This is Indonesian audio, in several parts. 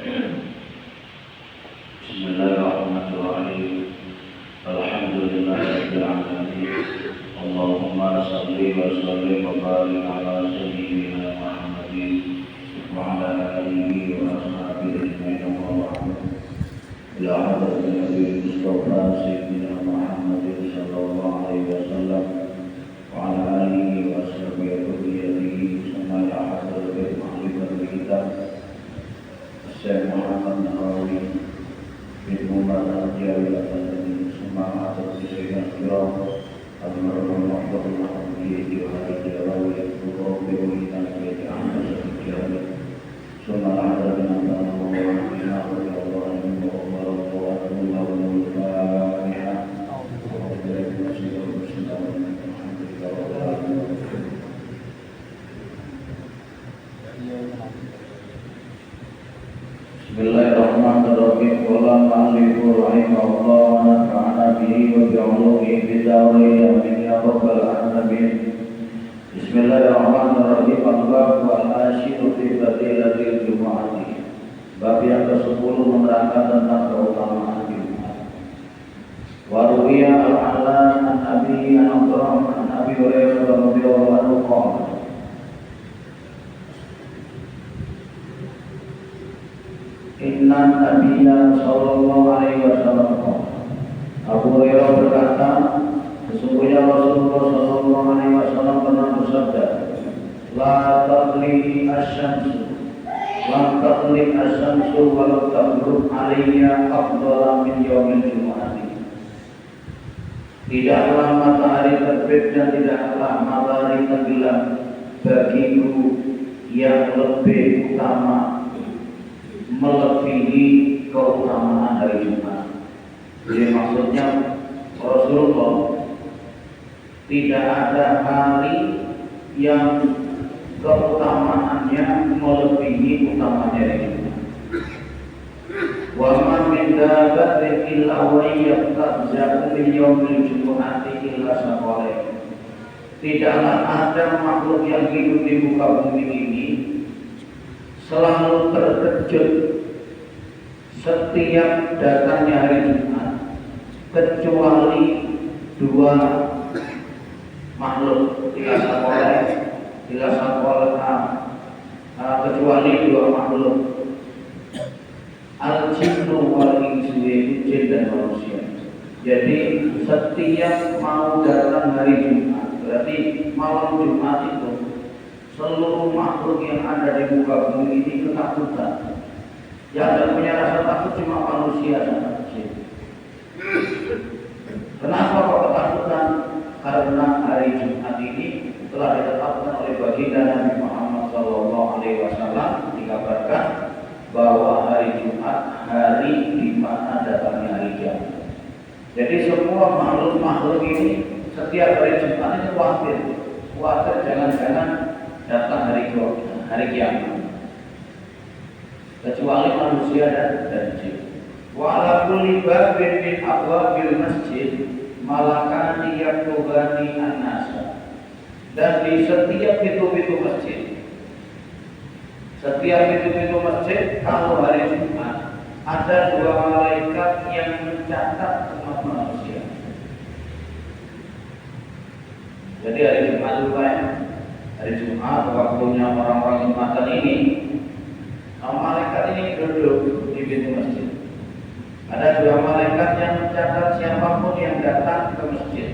Bismillahirrahmanirrahim. Alhamdulillahirabbil alamin. Allahumma shalli wa sallim wa barik ala sayyidina Muhammadin wa ala alihi wa ashabihi ajma'in. Ila hadratin Nabi Mustafa sayyidina Muhammadin sallallahu alaihi wasallam wa ala alihi wa ashabihi sama ila hadratin ma'rifat kitab Syekh Muhammad Nawawi bin Umar al-Jawiyatan semangat tersirat kiram al-marhum Muhammad al-Jawiyati wa al-Jawawi al-Qurbi wa al-Jawiyati ahmad al-Jawiyati semangat hadratin antara Allah bina wa Allah wa Umar al-Qurbi wa al-Fatiha Bismillahirrahmanirrahim. Qala al-mu'allifu rahimahullah wa nafa'ana bihi wa bi'ulumihi fid dharain amin ya rabbal alamin. Bismillahirrahmanirrahim. Al-bab wal-ashiru fi fadilatil jumu'ati. Bab yang ke-10 menerangkan tentang keutamaan Jumat. Wa ruwiya al-'Allan an Abi Abdurrahman an Abi Hurairah radhiyallahu anhu qala Inna Nabiya sallallahu alaihi wasallam. Abu Hurairah berkata, sesungguhnya Rasulullah sallallahu alaihi wasallam pernah bersabda, La tadli asy-syamsu wa la taghrub 'alayya afdala min yaumil jumu'ati. Tidaklah matahari terbit dan tidaklah matahari tenggelam bagiku yang lebih utama melebihi keutamaan hari Jumat. Jadi maksudnya Rasulullah tidak ada hari yang keutamaannya melebihi utamanya hari Jumat. Wa ma min dabbatin illa wa yaqta'u min yaumil jumu'ati illa saqala. Tidaklah ada makhluk yang hidup di muka bumi ini selalu terkejut setiap datangnya hari Jumat kecuali dua makhluk kecuali dua makhluk al-jinnu wal insu, jin dan manusia. Jadi setiap mau datang hari Jumat, berarti malam Jumat itu seluruh makhluk yang ada di muka bumi ini ketakutan. Yang tidak punya rasa takut cuma manusia saja. Kenapa kok ketakutan? Karena hari Jumat ini telah ditetapkan oleh baginda Nabi Muhammad SAW. Dikabarkan bahwa hari Jumat hari di mana datangnya hari kiamat. Jadi semua makhluk ini setiap hari Jumat itu khawatir jangan-jangan datang hari kiamat, kecuali manusia dan jin. Wa ala kulli babin min abwabil masjid malakani yaktubani an-nasa. Dan di setiap pintu-pintu masjid, kalau hari Jumat ada dua malaikat yang mencatat umat manusia. Jadi hari Jumat juga ya, hari Jumat waktunya orang-orang Jumatan ini, malaikat ini duduk di pintu masjid. Ada dua malaikat yang mencatat siapapun yang datang ke masjid.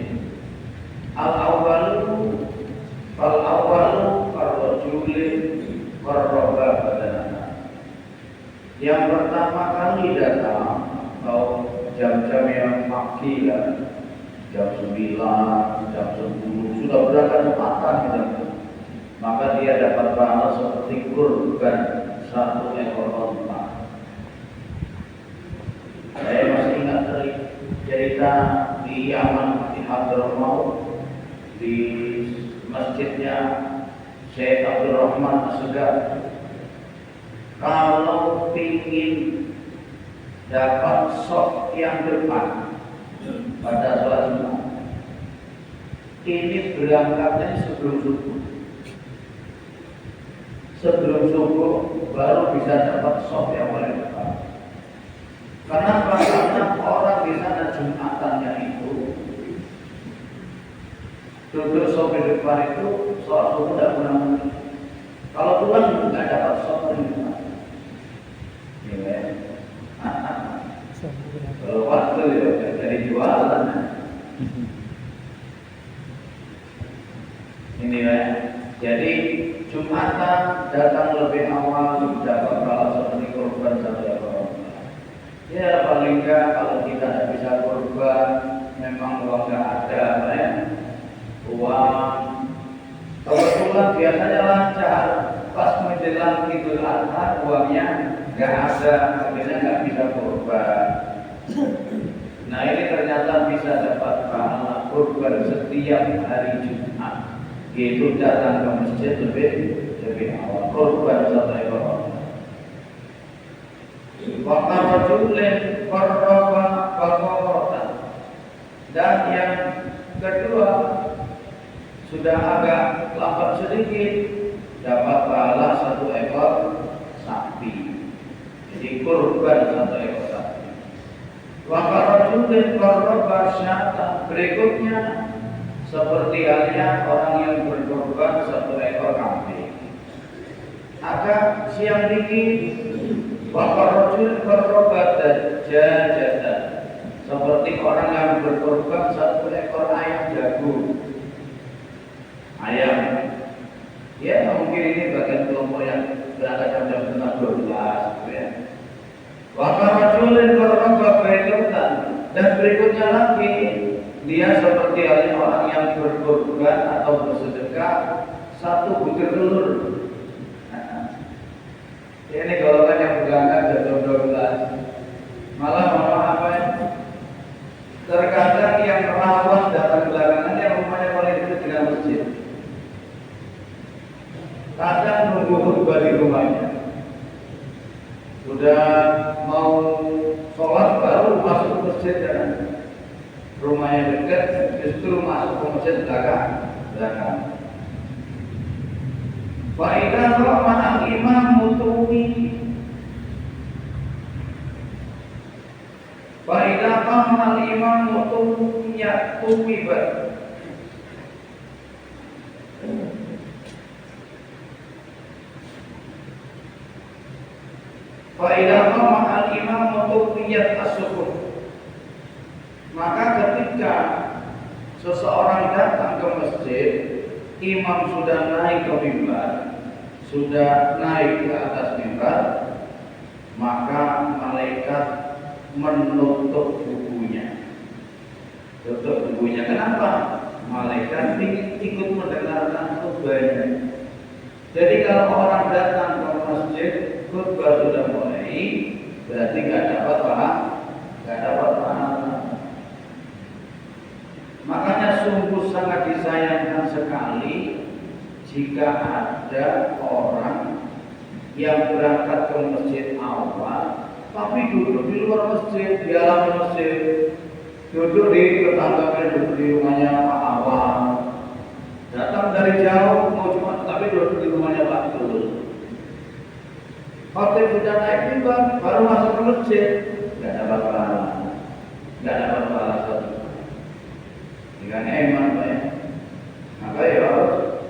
Al-awwalu ar-rajuli war-raba badana. Yang pertama kali datang atau jam-jam yang pagi ya, jam 9, jam 10 sudah berangkat tempatan gitu. Maka dia dapat pahala seperti kurban 1 ekor unta. Saya masih ingat dari cerita di Yaman, di Hadramaut, di masjidnya Syekh Abdurrahman As-Segar. Kalau ingin dapat shot yang depan pada sholat Jumat, ini berangkatnya sebelum subuh. sebelum subuh baru bisa dapat sop yang paling depan. Karena karena orang di sana Jumatannya itu duduk sop di depan itu soal subuh tidak pernah mungkin. Kalau pulang nggak dapat sop di depan. Ya, kalau waktu ya jadi jualan. Ini ya. Jadi Jumatan datang lebih awal dapat pahala seperti korban satu ekor. Ya paling enggak kalau kita tidak bisa korban, memang uang nggak ada, ya. Uang kebetulan biasanya lancar, pas menjelang Idul Adha uangnya nggak ada, akhirnya nggak bisa korban. Nah ini ternyata bisa dapat pahala korban setiap hari Jumat. Itu datang ke masjid lebih awal korban satu ekor. Waktu rajulin qarraba baqaratan. Dan yang kedua sudah agak lambat sedikit dapat pahala satu ekor sapi. Jadi korban satu ekor sapi. Waktu rajulin qarraba syatan. Berikutnya seperti halnya orang yang berkorban satu ekor kambing. Agak siang dikit, wakar rojul berkorban jajatan. Seperti orang yang berkorban satu ekor ayam jago. Ayam. Ya mungkin ini bagian kelompok yang berangkat jam 12, ya. Wakar rojul berkorban berkorban. Dan berikutnya lagi, dia seperti halnya orang yang berkorban atau bersedekah satu butir telur. Ini golongan yang berangkat jam 12. Malah apa ya? Terkadang yang rawan datang belakangan yang rumahnya paling dekat dengan masjid. Kadang nunggu khutbah di rumahnya. Sudah mau sholat baru masuk ke masjid kan? Rumahnya dekat, justru masuk ke masjid belakang. Fa'idah rahman al-imam mutuwi. Fa'idah rahman al-imam mutuwi yaktuwi bar. Fa'idah rahman al-imam mutuwi as-sukuh. Maka ketika seseorang datang ke masjid, imam sudah naik ke mimbar, sudah naik ke atas mimbar, maka malaikat menutup bukunya. Tutup bukunya. Kenapa? Malaikat ingin ikut mendengarkan khutbahnya. Jadi kalau orang datang ke masjid, khutbah sudah mulai, berarti nggak dapat pahala. Makanya sungguh sangat disayangkan sekali jika ada orang yang berangkat ke masjid awal tapi duduk di luar masjid, di halaman masjid, duduk di tetangga, duduk di rumahnya Pak Awal, datang dari jauh mau cuma tapi duduk di rumahnya Pak Tul. Waktu sudah naik mimbar baru masuk ke masjid, nggak dapat pahala satu. Dengan iman, ya. Maka ya harus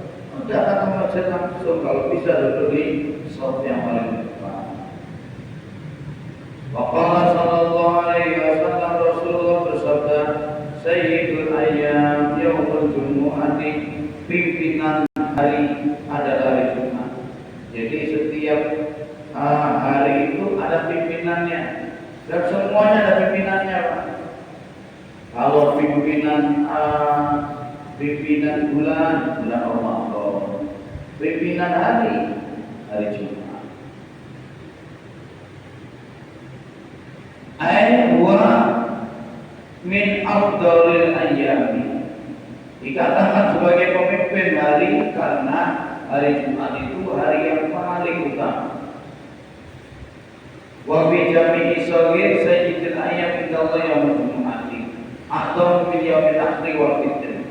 datang ke masjid langsung, kalau bisa duduk di shop yang paling depan. Waqala sallallahu alaihi wasallam, Rasulullah bersabda, Sayyidul ayyam yaumul jumu'ati, pimpinan hari adalah hari Jumat. Jadi setiap hari itu ada pimpinannya, dan semuanya ada pimpinannya, Pak. Kalau pimpinan bulan Ramadan, pimpinan hari Jumat. Huwa min afdalil ayyami. Dikatakan sebagai pemimpin hari karena hari Jumat itu hari yang paling utama. Wa fi jami'i shaghir sayyidil ayyam indallahi yaumul jumu'ati. Atau min yaumil akhir wal fitr.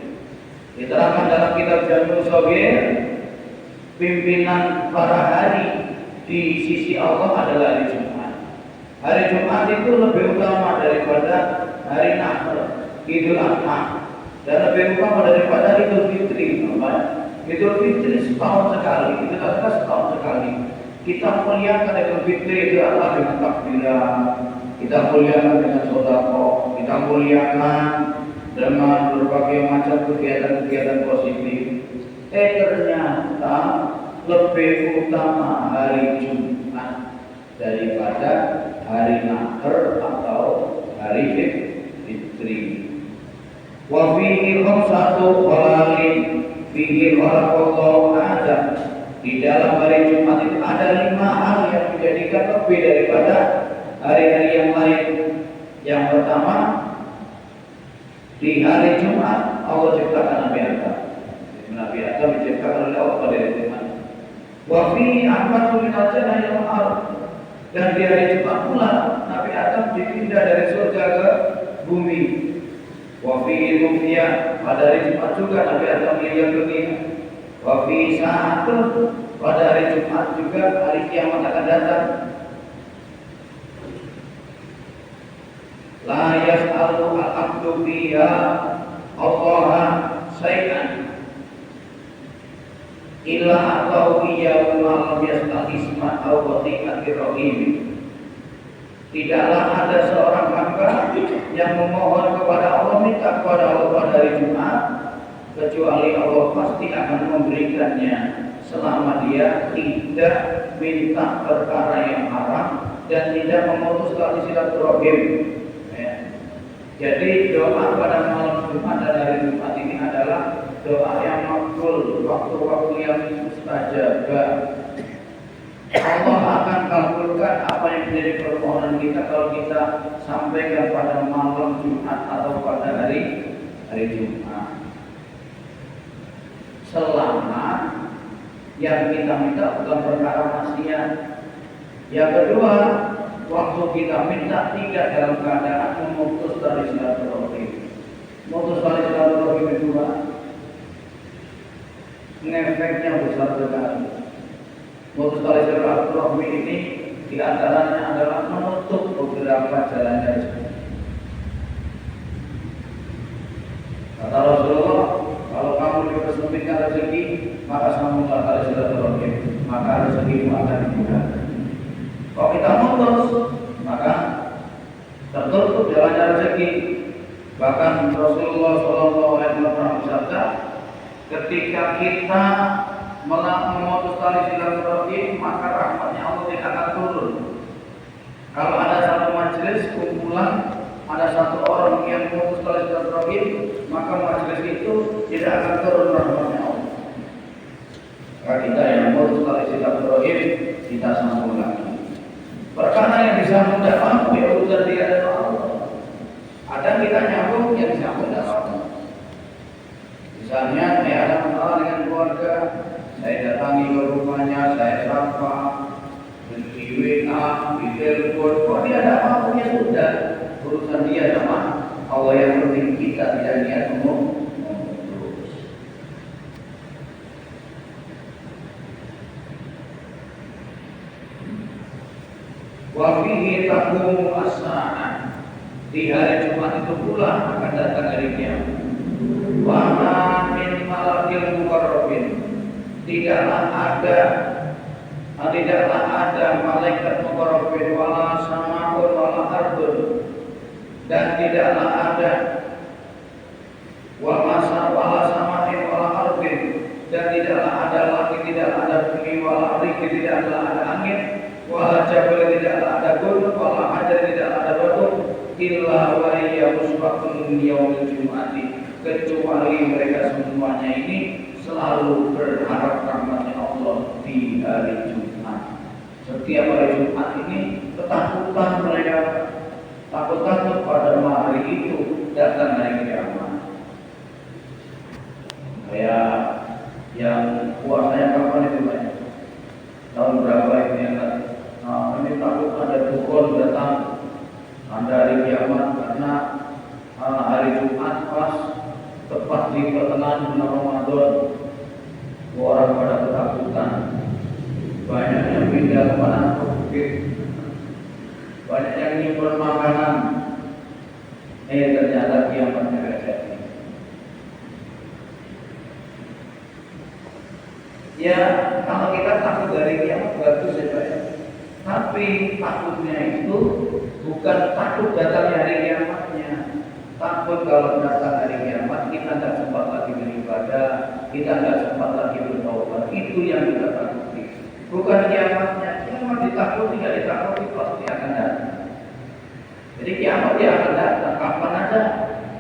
Diterangkan dalam kitab Jami'us Shaghir, pimpinan para hari di sisi Allah adalah hari Jumat. Hari Jumat itu lebih utama daripada hari Natal, Idul Adha, dan lebih utama daripada Idul Fitri. Idul Fitri setahun sekali, Idul Adha setahun sekali. Kita muliakan Idul Fitri itu adalah dengan takbiran, kita muliakan dengan sedekah, kita muliakan dengan berbagai macam kegiatan-kegiatan positif. Ternyata lebih utama hari Jumat daripada hari Natal atau hari Fitri. Wa fihi khamsatu qalalin fihi khalaqallahu Adam. Di dalam hari Jumat itu ada 5 hal yang menjadikan lebih daripada hari-hari yang lain. Yang pertama, di hari Jumat Allah ciptakan Nabi Adam. Nabi Adam diciptakan oleh Allah pada hari Jumat. Wa fihi ahmadu minal jannati wal ardh. Dan di hari Jumat pula Nabi Adam dipindah dari surga ke bumi. Wa fihi ruqyah. Pada hari Jumat juga Nabi Adam meninggal dunia. Wa fihi sa'atun. Pada hari Jumat juga hari kiamat akan datang. La yas'alu al-'abdu fiha Allah syai'an illa atau iyyahu ma lam yas'al isma aw wati'ati rahim. Tidaklah ada seorang hamba yang memohon kepada Allah, minta kepada Allah pada hari Jumat, kecuali Allah pasti akan memberikannya selama dia tidak minta perkara yang haram dan tidak memutus tali silaturahim. Jadi doa pada malam Jumat dan hari Jumat ini adalah doa yang makbul, waktu-waktu yang mustajab. Allah akan kabulkan apa yang menjadi permohonan kita kalau kita sampaikan pada malam Jumat atau pada hari Jumat. Selama yang kita minta bukan perkara maksiat. Yang kedua, waktu kita minta tidak dalam keadaan memutus tali silaturahim. Memutus tali silaturahim itu ngefeknya besar sekali. Memutus tali silaturahim ini di antaranya adalah menutup beberapa jalan rezeki. Kata Rasulullah, kalau kamu dipersempitkan rezeki, maka sambunglah tali silaturahim, maka rezekimu akan dimudahkan. Kalau kita mutus, maka tertutup jalannya rezeki. Bahkan Rasulullah SAW bersabda, ketika kita memutus tali silaturahim, maka rahmatnya Allah tidak akan turun. Kalau ada satu majelis kumpulan, ada satu orang yang memutus tali silaturahim, maka majelis itu tidak akan turun rahmatnya Allah. Maka kita yang memutus tali silaturahim, kita sambung lagi. Perkara yang disambung tidak mampu ya urusan dia dan Allah. Ada kita nyambung yang disambung tidak mampu. Misalnya saya ada masalah dengan keluarga, saya datangi ke rumahnya, saya sapa, di WA, di telepon, kalau dia tidak mampu ya sudah urusan dia sama Allah. Yang penting kita tidak niat ngomong. Wa fihi taqumu as-sa'ah. Di hari Jumat itu pula akan datang hari kiamat. Wa ma min malakil muqarrabin. Tidaklah ada malaikat muqarrabin wala sama'un wala ardun. Dan tidaklah ada wala sama'in wala ardin. Dan tidaklah ada lagi, tidaklah ada bumi wala ardi, tidaklah ada angin. Wala jabal, tidaklah ada gunung, wala hajar, tidaklah ada batu, illa wa hiya musbaqun yaumil jum'ati, kecuali mereka semuanya ini selalu berharap rahmatnya Allah di hari Jumat. Setiap hari Jumat ini ketakutan mereka, takut pada hari itu datang hari kiamat. Kayak yang puasanya kapan itu banyak? Tahun berapa ini yang tadi? Nah, ini takut ada dukun datang, ada hari kiamat karena hari Jumat pas tepat di pertengahan bulan Ramadan. Orang pada ketakutan. ketakutan, banyak yang pindah ke mana bukit, banyak yang nyimpen makanan. Ternyata kiamatnya nggak jadi. Ya, kalau kita takut dari kiamat bagus ya Pak ya. Tapi takutnya itu bukan takut datangnya hari kiamatnya. Takut kalau datang hari kiamat kita nggak sempat lagi beribadah, kita nggak sempat lagi bertaubat. Itu yang kita takuti. Bukan kiamatnya. Kiamat ditakuti, nggak ditakuti pasti akan datang. Jadi kiamat dia akan datang kapan aja.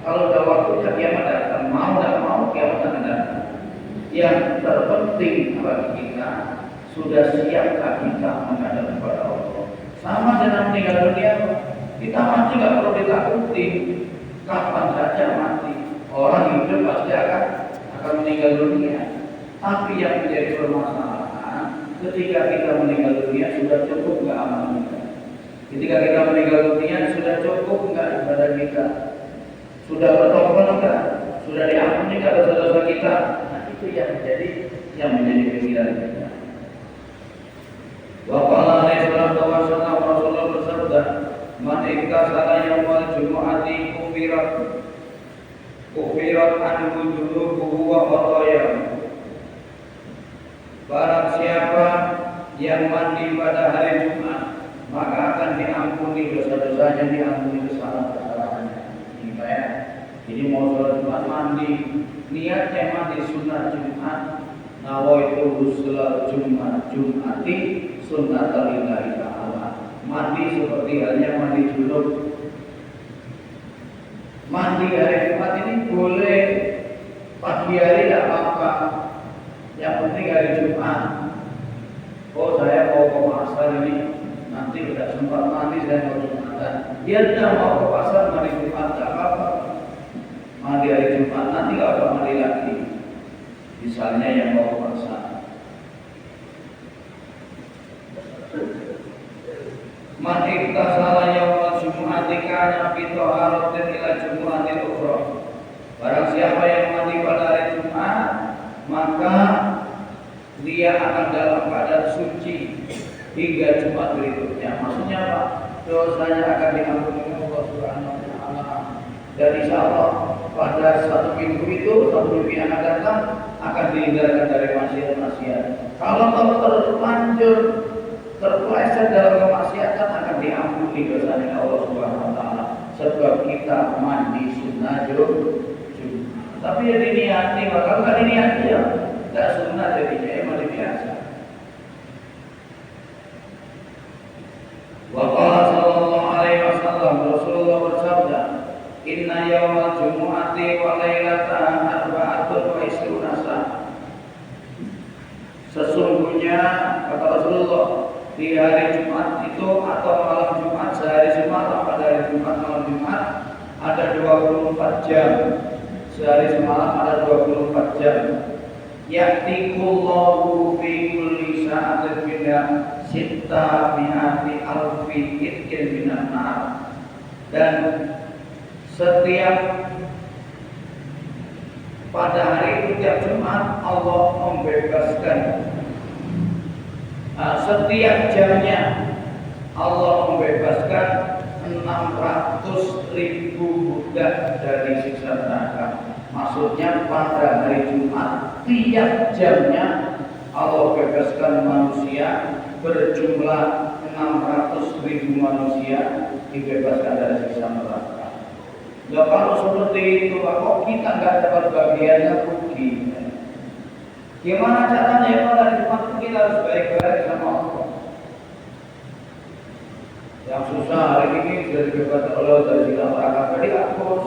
Kalau udah waktunya kiamat datang, mau nggak mau kiamat akan datang. Yang terpenting bagi kita, sudah siapkah kita menghadap kepada Allah. Sama dengan meninggal dunia, kita mati nggak perlu ditakuti. Kapan saja mati, orang hidup pasti akan meninggal dunia. Tapi yang menjadi permasalahan, ketika kita meninggal dunia sudah cukup nggak amal kita. Ketika kita meninggal dunia sudah cukup nggak ibadah kita, sudah bertobat nggak, sudah diampuni nggak dosa-dosa kita. Nah, itu yang menjadi pikiran kita. Wa qala alaihi salatu wasallam, Rasulullah bersabda, man iktasala yaumal jumu'ati kufirat anhu dhunubuhu wa khatayah. Barang siapa yang mandi pada hari Jumat, maka akan diampuni dosa-dosanya, diampuni kesalahan-kesalahannya. Ini ya. Jadi mau sholat Jumat mandi, niatnya mandi sunnah Jumat, nawaitu sholat Jumat Jumati sunnatulillahi ta'ala. Mandi seperti halnya mandi junub. Mandi hari Jumat ini boleh pagi hari tidak apa-apa. Yang penting hari Jumat. Oh saya mau ke pasar ini, nanti tidak sempat mandi, saya mau Jumatan. Dia tidak mau ke pasar mandi Jumat, tidak apa-apa. Mandi hari Jumat, nanti tidak usah mandi lagi. Misalnya yang mau ke pasar. Man iktasala yaumal jumu'ati kana fi taharatin ila jumu'atil ukhra. Barang siapa yang mandi pada hari Jumat, maka dia akan dalam keadaan suci hingga Jumat berikutnya. Maksudnya apa? Dosanya akan diampuni Allah Subhanahu wa taala. Dan insyaallah pada satu minggu yang akan datang akan dihindarkan dari maksiat-maksiat. Kalau terlanjur terpeleset dalam kemaksiatan akan diampuni dosanya Allah Subhanahu wa taala sebab kita mandi sunnah Jumat. Tapi ya diniati, maka enggak diniati ya enggak sunnah jadinya ya mandi biasa. Wa qala sallallahu alaihi wasallam, Rasulullah bersabda, inna yaumal jumu'ati wa lailataha arba'atun wa isruna sa'ah. Sesungguhnya kata Rasulullah, di hari Jumat itu atau malam Jumat, sehari Jumat atau pada hari Jumat malam Jumat ada 24 jam. Sehari semalam ada 24 jam. Ya'tikullahu fi kulli sa'atin minha sitta mi'ati alfi itkin minan nar. Dan setiap pada hari itu tiap Jumat Allah membebaskan setiap jamnya Allah membebaskan 600.000 budak dari siksa neraka. Maksudnya pada hari Jumat tiap jamnya Allah bebaskan manusia berjumlah 600.000 manusia dibebaskan dari siksa neraka. Nah, kalau seperti itu kok kita nggak dapat bagiannya rugi? Gimana caranya pada hari Jumat kita harus baik-baik sama Allah. Yang susah hari ini sudah dibebaskan oleh dari siksa neraka tadi hapus.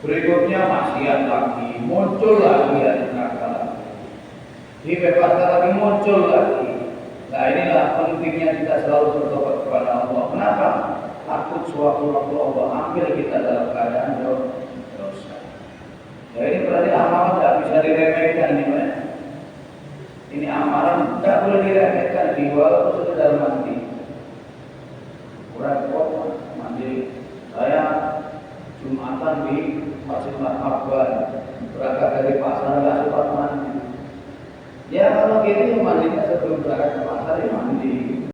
Berikutnya maksiat lagi, muncul lagi hari neraka lagi. Dibebaskan lagi, muncul lagi. Nah inilah pentingnya kita selalu bertobat kepada Allah. Kenapa? Takut suatu waktu Allah ambil kita dalam keadaan dosa. Ya ini berarti amalan tidak bisa diremehkan nih, Pak. Ini amalan tidak boleh diremehkan, walaupun sekedar mandi. Kurang kok mandi. Saya Jumatan di Masjid Marhaban, berangkat dari pasar nggak sempat mandi. Ya kalau ini mandinya sebelum berangkat ke pasar, ya mandi